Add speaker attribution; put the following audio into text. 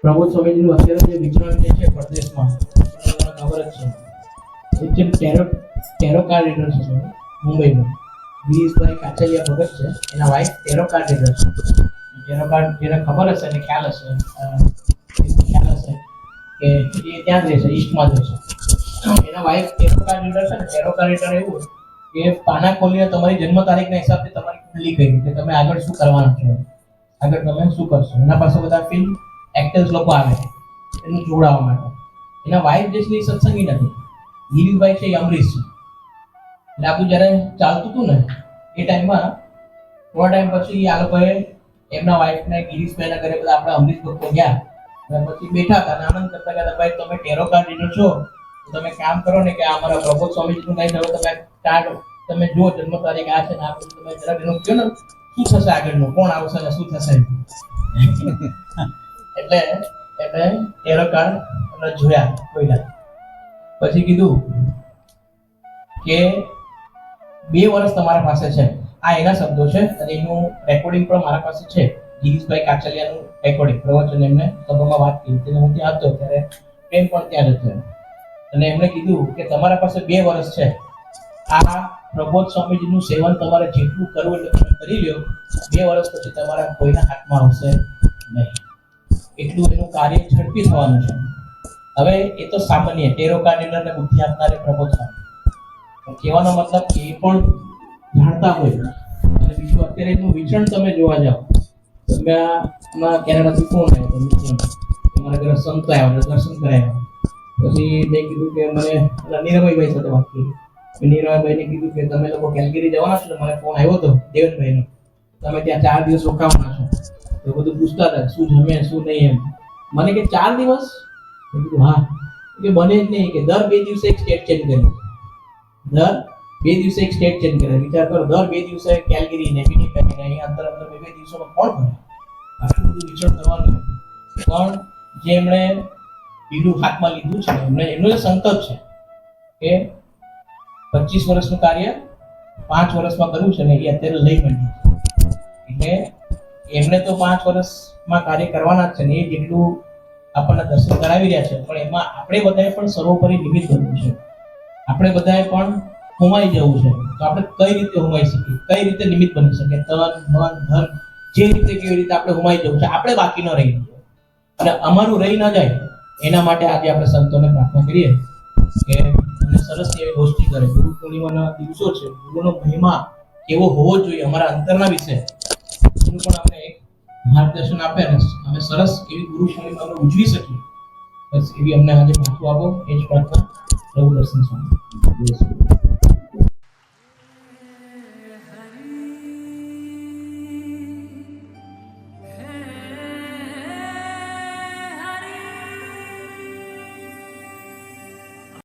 Speaker 1: પ્રમોદ સ્વામીજીનું અત્યારે જે વિચરણ જે છે પરદેશમાં ખબર જ છે ટેરો કાર રીડર છે મુંબઈમાં. ગિરીશભાઈ કાચલિયા ભગત છે, એના વાઇફ ટેરો કાર રીડર છે. ટેરો કાર જેને ખબર હશે ને ખ્યાલ હશે કે એ ત્યાં જ રહે છે, ઈસ્ટમાં જ રહે છે. એના વાઇફ ટેરો કાર રીડર છે ને. ટેરો કાર રીડર એવું કે પાના ખોલીને તમારી જન્મ તારીખના હિસાબથી તમારી કુંડલી કહી કે તમે આગળ શું કરવાના છો, આગળ તમે શું કરશો. એના પાસે બધા ફિલ્મ એક્ટર્સ લોકો આવે એનું જોડાવા માટે. એના વાઇફ જે છે એ સત્સંગી નથી. ગિરીશભાઈ છે એ અમરીશ છે. એટલે આપણું જ્યારે ચાલતું હતું ને એ ટાઈમમાં થોડા ટાઈમ પછી આ લોકોએ એમના વાઇફને ગિરીશભાઈના ઘરે બધા આપણા અમરીશ ભક્તો ગયા અને પછી બેઠા હતા અને આનંદ કરતા હતા, ભાઈ તમે ટેરો કાર્ડ રીડર છો તો તમે કામ કરો ને કે અમારા પ્રબોધ સ્વામીજીનું કઈ હવે તમે કાર્ડ તમે જો જન્મ તારીખ આ છે ને આ બધું તમે જરાક એનું કહો ને શું થશે આગળનું, કોણ આવશે ને શું થશે. એટલે ટેરો કાર્ડ જોયા કોઈના. પછી કીધું કે 2 વર્ષ તમારા પાસે છે. આ એના શબ્દો છે અને એનું રેકોર્ડિંગ પણ મારા પાસે છે. ગિરીશભાઈ કાચલિયાનું રેકોર્ડિંગ પ્રવચન એમને સભામાં વાત કરી હતી. હું ત્યાં હતો ત્યારે પ્રેમ પણ ત્યાં જ હતો અને એમણે કીધું કે તમારા પાસે 2 વર્ષ છે. આ પ્રબોધ સ્વામીજીનું સેવન તમારે જેટલું કરવું એટલે તમે કરી લ્યો. 2 વર્ષ પછી તમારા કોઈના હાથમાં આવશે નહીં. એટલું એનું કાર્ય ઝડપી થવાનું છે. હવે એ તો સામાન્ય ટેરો કાર્ડ રીડરને બુદ્ધિ આપનારે પ્રબોધ સ્વામી. કહેવાનો મતલબ કે એ પણ જાણતા હોય. અને બીજું અત્યારે એનું વિચરણ તમે જોવા જાઓ. તમે આમાં કેનેડાથી ફોન આવ્યો હતો, મારા ઘરે સંત આવ્યા, દર્શન કરાવ્યા. પછી મેં કીધું કે મને નીરવભાઈ સાથે વાત કરી. નીરવભાઈને કીધું કે તમે લોકો કેલગરી જવાના છો. મને ફોન આવ્યો હતો દેવનભાઈનો, તમે ત્યાં 4 દિવસ રોકાવાના છો. તો બધું પૂછતા હતા શું જમે શું નહીં એમ. મને કે 4 દિવસ? મેં કીધું હા. કે બને જ નહીં કે દર 2 દિવસે એક સ્ટેટ ચેન્જ કરે. દર 2 દિવસે એક સ્ટેટ ચેન્જ કરે. વિચાર કરો, દર 2 દિવસે કેલગરી ને વિનિપેગ ને અહીં અંતર 2 દિવસોમાં કોણ ભરે? આટલું બધું વિચરણ કરવાનું. પણ જે એમણે બીડું હાથમાં લીધું છે એમનું સંકલ્પ છે કે 25 વર્ષનું કાર્ય 5 વર્ષમાં કરવું છે ને એ અત્યારે લઈ માંડ્યું. એટલે એમને તો 5 વર્ષમાં કાર્ય કરવાના જ છે ને એ જેટલું આપણને દર્શન કરાવી રહ્યા છે. પણ એમાં આપણે બધાએ પણ સર્વોપરી નિમિત્ત બનવું છે. આપણે બધાએ પણ હોમાઈ જવું છે. તો આપણે કઈ રીતે હોમાઈ શકીએ, કઈ રીતે નિમિત્ત બની શકીએ? તન મન ધન જે રીતે કેવી રીતે આપણે હોમાઈ જવું છે. આપણે બાકી ન રહી અને અમારું રહી ન જાય એના માટે આજે આપણે સંતોને પ્રાર્થના કરીએ કે અમને સરસ એવી ગોષ્ઠી કરે. ગુરુ પૂર્ણિમાના દિવસો છે. ગુરુનો મહિમા કેવો હોવો જોઈએ અમારા અંતરના વિશે એનું પણ આપણે એક માર્ગદર્શન આપે અને અમે સરસ એવી ગુરુ પૂર્ણિમા ઉજવી શકીએ. બસ એવી અમને આજે પાછું આપો એ જ પ્રાર્થના. પ્રભુ દર્શન સ્વામી.